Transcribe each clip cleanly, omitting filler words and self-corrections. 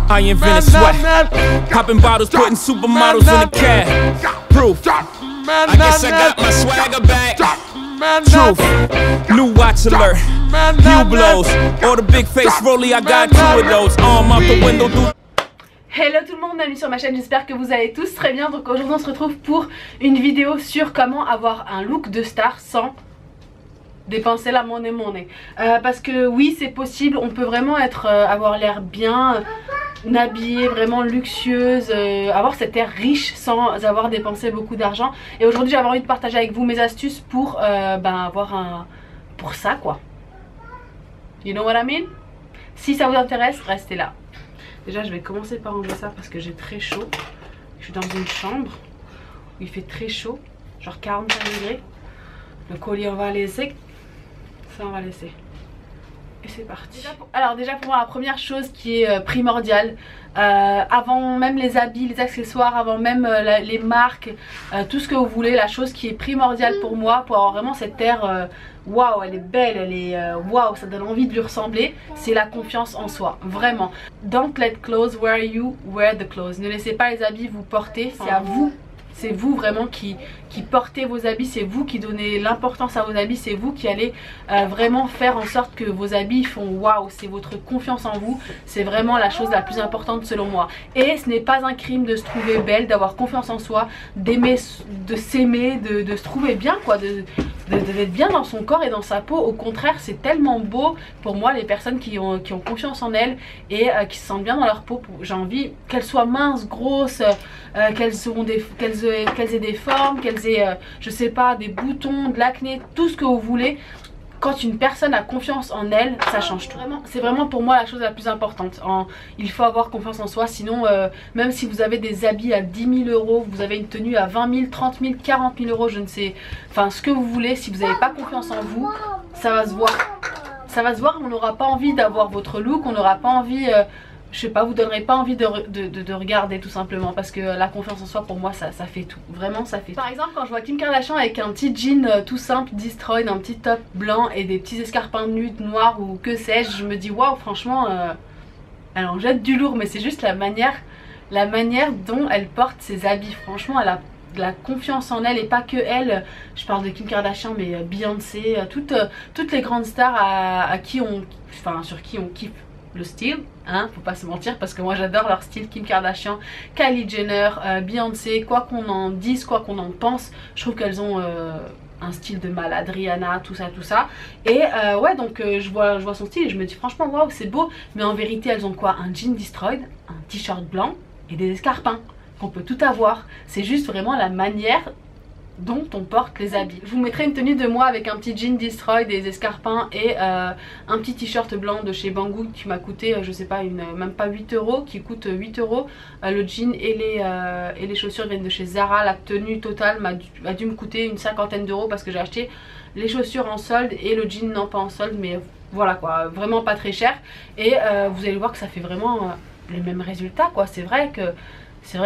I invented sweat. Popping bottles, putting supermodels in a cab. Proof. I guess I got my swagger back. Truth. New watch alert. Few blows. Or the big face rollie, I got two of those. Arm out the window through. Hello tout le monde, bienvenue sur ma chaîne, j'espère que vous allez tous très bien. Donc aujourd'hui on se retrouve pour une vidéo sur comment avoir un look de star sans dépenser la monnaie. Parce que oui, c'est possible, on peut vraiment avoir l'air bien habillée, vraiment luxueuse, avoir cet air riche sans avoir dépensé beaucoup d'argent. Et aujourd'hui j'avais envie de partager avec vous mes astuces pour avoir pour ça quoi. You know what I mean? Si ça vous intéresse, restez là. Déjà je vais commencer par enlever ça parce que j'ai très chaud. Je suis dans une chambre où il fait très chaud, genre 45 degrés. Le collier on va laisser, ça on va laisser. Et c'est parti. Alors déjà pour moi la première chose qui est primordiale, avant même les habits, les accessoires, avant même les marques, tout ce que vous voulez, la chose qui est primordiale pour moi, pour avoir vraiment cet air waouh, elle est belle, elle est waouh, ça donne envie de lui ressembler, c'est la confiance en soi, vraiment. Don't let clothes wear you, wear the clothes. Ne laissez pas les habits vous porter, c'est à vous. C'est vous vraiment qui portez vos habits, c'est vous qui donnez l'importance à vos habits, c'est vous qui allez vraiment faire en sorte que vos habits font waouh, c'est votre confiance en vous, c'est vraiment la chose la plus importante selon moi. Et ce n'est pas un crime de se trouver belle, d'avoir confiance en soi, d'aimer, de s'aimer, de se trouver bien quoi, d'être bien dans son corps et dans sa peau. Au contraire, c'est tellement beau pour moi les personnes qui ont confiance en elles et qui se sentent bien dans leur peau. J'ai envie qu'elles soient minces, grosses, qu'elles aient des formes, qu'elles aient je sais pas, des boutons, de l'acné, tout ce que vous voulez. Quand une personne a confiance en elle, ça change tout. C'est vraiment pour moi la chose la plus importante. Il faut avoir confiance en soi, sinon même si vous avez des habits à 10 000 euros, vous avez une tenue à 20 000, 30 000, 40 000 euros, je ne sais, enfin ce que vous voulez, si vous n'avez pas confiance en vous, ça va se voir. Ça va se voir, on n'aura pas envie d'avoir votre look, on n'aura pas envie... je sais pas, vous donnerez pas envie de regarder tout simplement, parce que la confiance en soi pour moi ça fait tout, vraiment ça fait tout. Par exemple quand je vois Kim Kardashian avec un petit jean tout simple Destroyed, un petit top blanc et des petits escarpins nudes noirs ou que sais-je, je me dis waouh, franchement elle en jette du lourd, mais c'est juste la manière dont elle porte ses habits. Franchement elle a de la confiance en elle, et pas que elle, je parle de Kim Kardashian mais Beyoncé, toutes les grandes stars sur qui on kiffe le style, hein, faut pas se mentir, parce que moi j'adore leur style. Kim Kardashian, Kylie Jenner, Beyoncé, quoi qu'on en dise, quoi qu'on en pense, je trouve qu'elles ont un style de malade, Rihanna, tout ça. Et ouais, donc je vois son style et je me dis franchement waouh, c'est beau, mais en vérité elles ont quoi? Un jean Destroyed, un t-shirt blanc et des escarpins qu'on peut tout avoir. C'est juste vraiment la manière dont on porte les habits. Je vous mettrai une tenue de moi avec un petit jean Destroy, des escarpins et un petit t-shirt blanc de chez Banggood qui m'a coûté je sais pas, même pas 8 euros, qui coûte 8 euros. Le jean et les chaussures viennent de chez Zara. La tenue totale a dû me coûter une 50aine d'euros parce que j'ai acheté les chaussures en solde et le jean non pas en solde, mais voilà quoi, vraiment pas très cher. Et vous allez voir que ça fait vraiment les mêmes résultats quoi. C'est vrai que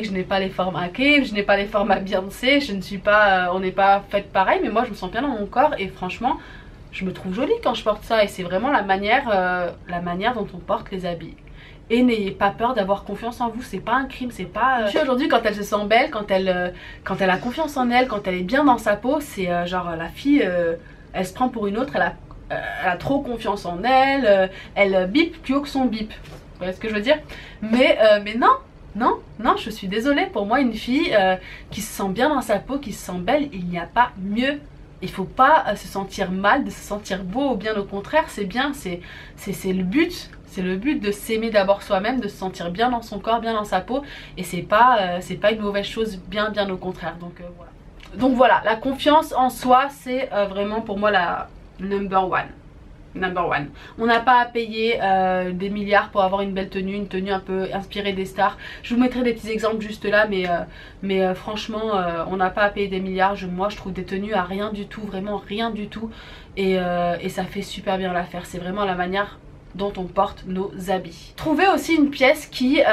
je n'ai pas les formes à Kim, je n'ai pas les formes à Beyoncé, je ne suis pas, on n'est pas faites pareil, mais moi je me sens bien dans mon corps et franchement je me trouve jolie quand je porte ça. Et c'est vraiment la manière dont on porte les habits. Et n'ayez pas peur d'avoir confiance en vous, c'est pas un crime, c'est pas... Aujourd'hui quand elle se sent belle, quand elle a confiance en elle, quand elle est bien dans sa peau, c'est genre la fille, elle se prend pour une autre, elle a trop confiance en elle, elle bip plus haut que son bip, vous voyez ce que je veux dire? Mais non, je suis désolée, pour moi une fille qui se sent bien dans sa peau, qui se sent belle, il n'y a pas mieux. Il faut pas se sentir mal, de se sentir beau, bien au contraire, c'est bien, c'est le but. C'est le but de s'aimer d'abord soi-même, de se sentir bien dans son corps, bien dans sa peau. Et c'est pas une mauvaise chose, bien au contraire. Voilà. Donc voilà, la confiance en soi, c'est vraiment pour moi la number one. On n'a pas à payer des milliards pour avoir une belle tenue, une tenue un peu inspirée des stars. Je vous mettrai des petits exemples juste là, mais franchement on n'a pas à payer des milliards. Moi je trouve des tenues à rien du tout, vraiment rien du tout, et ça fait super bien l'affaire. C'est vraiment la manière dont on porte nos habits. Trouvez aussi une pièce qui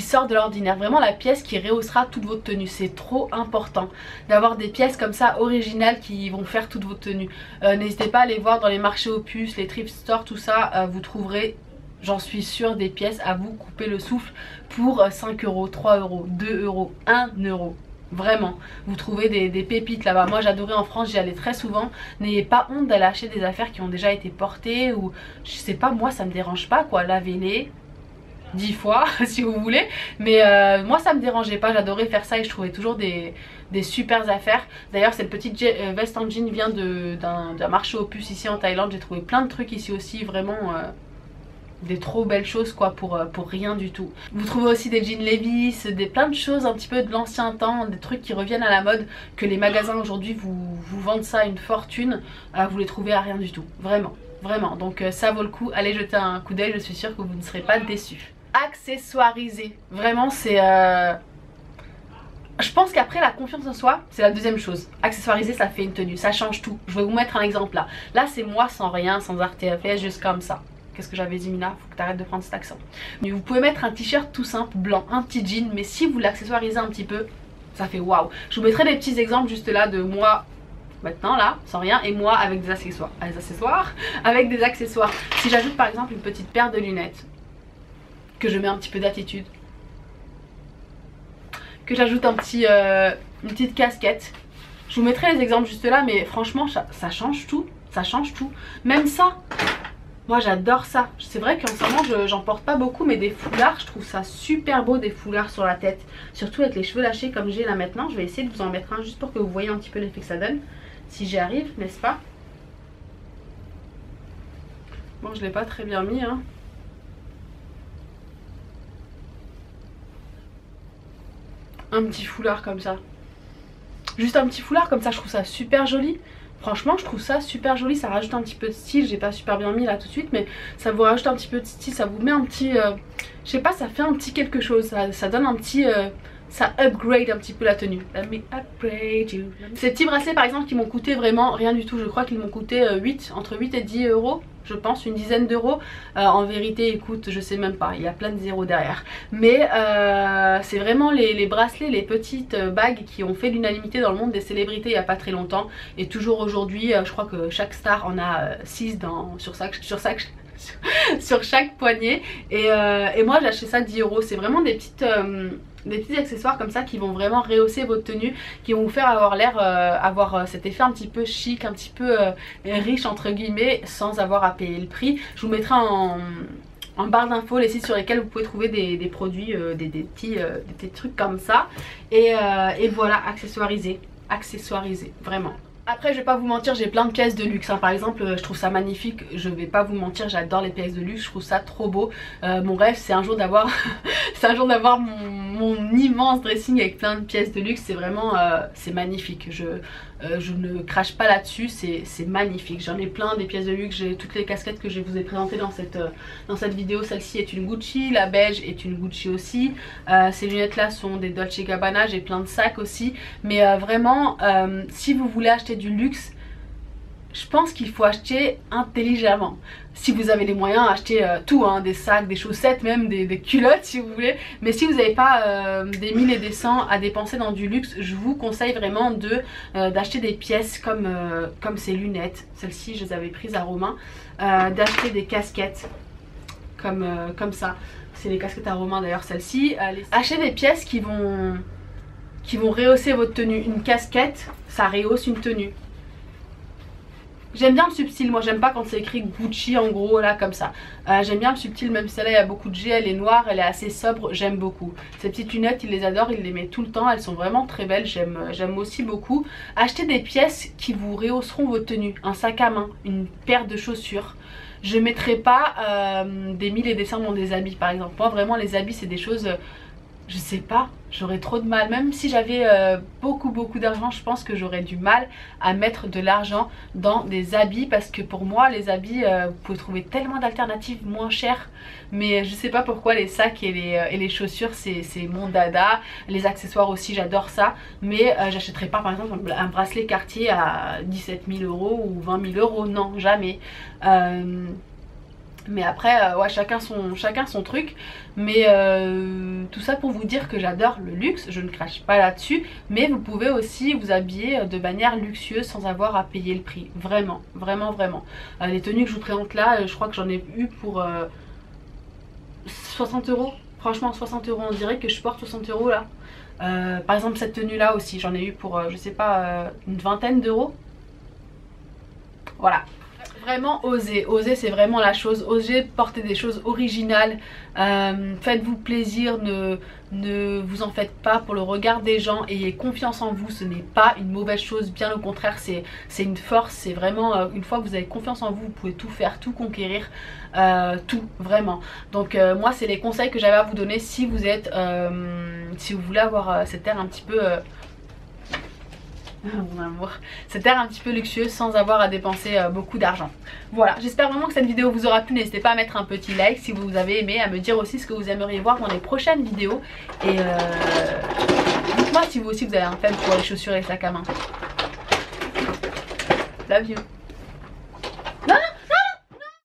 sort de l'ordinaire, vraiment la pièce qui rehaussera toute votre tenue. C'est trop important d'avoir des pièces comme ça originales qui vont faire toute votre tenue. N'hésitez pas à aller voir dans les marchés aux puces, les thrift stores, tout ça, vous trouverez j'en suis sûre, des pièces à vous couper le souffle pour 5 euros, 3 euros, 2 euros, 1 euro. Vraiment, vous trouvez des pépites là-bas. Moi j'adorais en France, j'y allais très souvent. N'ayez pas honte d'aller acheter des affaires qui ont déjà été portées ou je sais pas, moi ça me dérange pas quoi, lavez-les 10 fois si vous voulez, mais moi ça me dérangeait pas, j'adorais faire ça et je trouvais toujours des super affaires. D'ailleurs cette petite veste en jean vient d'un marché aux puces ici en Thaïlande. J'ai trouvé plein de trucs ici aussi, vraiment des trop belles choses quoi pour rien du tout. Vous trouvez aussi des jeans Levi's, plein de choses un petit peu de l'ancien temps, des trucs qui reviennent à la mode, que les magasins aujourd'hui vous vendent ça à une fortune, vous les trouvez à rien du tout, vraiment. Vraiment, donc ça vaut le coup, allez jeter un coup d'œil, je suis sûre que vous ne serez pas déçus. Accessoiriser, vraiment c'est... Je pense qu'après la confiance en soi, c'est la deuxième chose. Accessoiriser ça fait une tenue, ça change tout. Je vais vous mettre un exemple là. Là c'est moi sans rien, sans RTFS, juste comme ça. Qu'est-ce que j'avais dit Mina? Faut que tu arrêtes de prendre cet accent. Mais vous pouvez mettre un t-shirt tout simple, blanc, un petit jean, mais si vous l'accessoirisez un petit peu, ça fait waouh. Je vous mettrai des petits exemples juste là de moi maintenant là, sans rien, et moi avec des accessoires. Avec des accessoires. Si j'ajoute par exemple une petite paire de lunettes, que je mets un petit peu d'attitude, que j'ajoute un petit, une petite casquette. Je vous mettrai les exemples juste là, mais franchement ça change tout, ça change tout. Même ça, moi j'adore ça. C'est vrai qu'en ce moment j'en porte pas beaucoup, mais des foulards, je trouve ça super beau, des foulards sur la tête. Surtout avec les cheveux lâchés comme j'ai là maintenant. Je vais essayer de vous en mettre un juste pour que vous voyez un petit peu l'effet que ça donne. Si j'y arrive, n'est-ce pas? Bon, je l'ai pas très bien mis hein. Un petit foulard comme ça. Juste un petit foulard comme ça, je trouve ça super joli. Franchement je trouve ça super joli, ça rajoute un petit peu de style. J'ai pas super bien mis là tout de suite, mais ça vous rajoute un petit peu de style, ça vous met un petit... je sais pas, ça fait un petit quelque chose, ça donne un petit... ça upgrade un petit peu la tenue. Let me upgrade you. Ces petits bracelets par exemple qui m'ont coûté vraiment rien du tout. Je crois qu'ils m'ont coûté entre 8 et 10 euros. Je pense une dizaine d'euros. En vérité écoute je sais même pas, il y a plein de zéros derrière. Mais c'est vraiment les bracelets, les petites bagues qui ont fait l'unanimité dans le monde des célébrités il n'y a pas très longtemps. Et toujours aujourd'hui je crois que chaque star en a 6 sur chaque poignet. Et moi j'ai acheté ça 10 euros. C'est vraiment des petits accessoires comme ça qui vont vraiment rehausser votre tenue, qui vont vous faire avoir l'air, avoir cet effet un petit peu chic, un petit peu riche entre guillemets, sans avoir à payer le prix. Je vous mettrai en barre d'infos les sites sur lesquels vous pouvez trouver des produits, des petits trucs comme ça. Et voilà, accessoiriser, vraiment. Après je vais pas vous mentir, j'ai plein de pièces de luxe hein. Par exemple je trouve ça magnifique, je vais pas vous mentir, j'adore les pièces de luxe, je trouve ça trop beau. Mon rêve c'est un jour d'avoir mon immense dressing avec plein de pièces de luxe. C'est vraiment c'est magnifique, je ne crache pas là-dessus, c'est magnifique. J'en ai plein des pièces de luxe, j'ai toutes les casquettes que je vous ai présentées dans cette vidéo. Celle-ci est une Gucci, la beige est une Gucci aussi. Ces lunettes là sont des Dolce & Gabbana, j'ai plein de sacs aussi. Mais vraiment si vous voulez acheter du luxe, je pense qu'il faut acheter intelligemment. Si vous avez les moyens, achetez tout hein, des sacs, des chaussettes, même des culottes si vous voulez. Mais si vous n'avez pas des 1000 et des 100 à dépenser dans du luxe, je vous conseille vraiment d'acheter des pièces comme ces lunettes. Celles-ci je les avais prises à Romain. D'acheter des casquettes comme ça. C'est les casquettes à Romain d'ailleurs celles-ci. Achetez des pièces qui vont rehausser votre tenue. Une casquette, ça rehausse une tenue. J'aime bien le subtil, moi j'aime pas quand c'est écrit Gucci en gros là comme ça. J'aime bien le subtil, même celle-là il y a beaucoup de G, elle est noire, elle est assez sobre, j'aime beaucoup. Ces petites lunettes il les adore, il les met tout le temps, elles sont vraiment très belles, j'aime aussi beaucoup. Achetez des pièces qui vous rehausseront votre tenue, un sac à main, une paire de chaussures. Je mettrai pas des 1000 et des 100 dans des habits par exemple. Moi vraiment les habits c'est des choses... je sais pas, j'aurais trop de mal. Même si j'avais beaucoup d'argent, je pense que j'aurais du mal à mettre de l'argent dans des habits. Parce que pour moi les habits, vous pouvez trouver tellement d'alternatives moins chères. Mais je sais pas pourquoi les sacs et les chaussures c'est mon dada. Les accessoires aussi j'adore ça. Mais j'achèterai pas par exemple un bracelet Cartier à 17 000 euros ou 20 000 euros. Non, jamais. Mais après ouais, chacun son truc. Mais tout ça pour vous dire que j'adore le luxe, je ne crache pas là-dessus. Mais vous pouvez aussi vous habiller de manière luxueuse sans avoir à payer le prix. Vraiment. Les tenues que je vous présente là, je crois que j'en ai eu pour 60 €. Franchement 60 €, on dirait que je porte 60 € là. Par exemple cette tenue là aussi, j'en ai eu pour je sais pas une vingtaine d'euros. Voilà. Vraiment oser, oser c'est vraiment la chose, osez porter des choses originales, faites-vous plaisir, ne vous en faites pas pour le regard des gens, ayez confiance en vous, ce n'est pas une mauvaise chose, bien au contraire c'est une force, c'est vraiment une fois que vous avez confiance en vous, vous pouvez tout faire, tout conquérir, tout vraiment. Donc moi c'est les conseils que j'avais à vous donner si vous êtes, si vous voulez avoir cet air un petit peu... mon amour, cet air un petit peu luxueux sans avoir à dépenser beaucoup d'argent. Voilà, j'espère vraiment que cette vidéo vous aura plu. N'hésitez pas à mettre un petit like si vous avez aimé, à me dire aussi ce que vous aimeriez voir dans les prochaines vidéos. Et dites-moi si vous aussi vous avez un thème pour les chaussures et les sacs à main. Love you.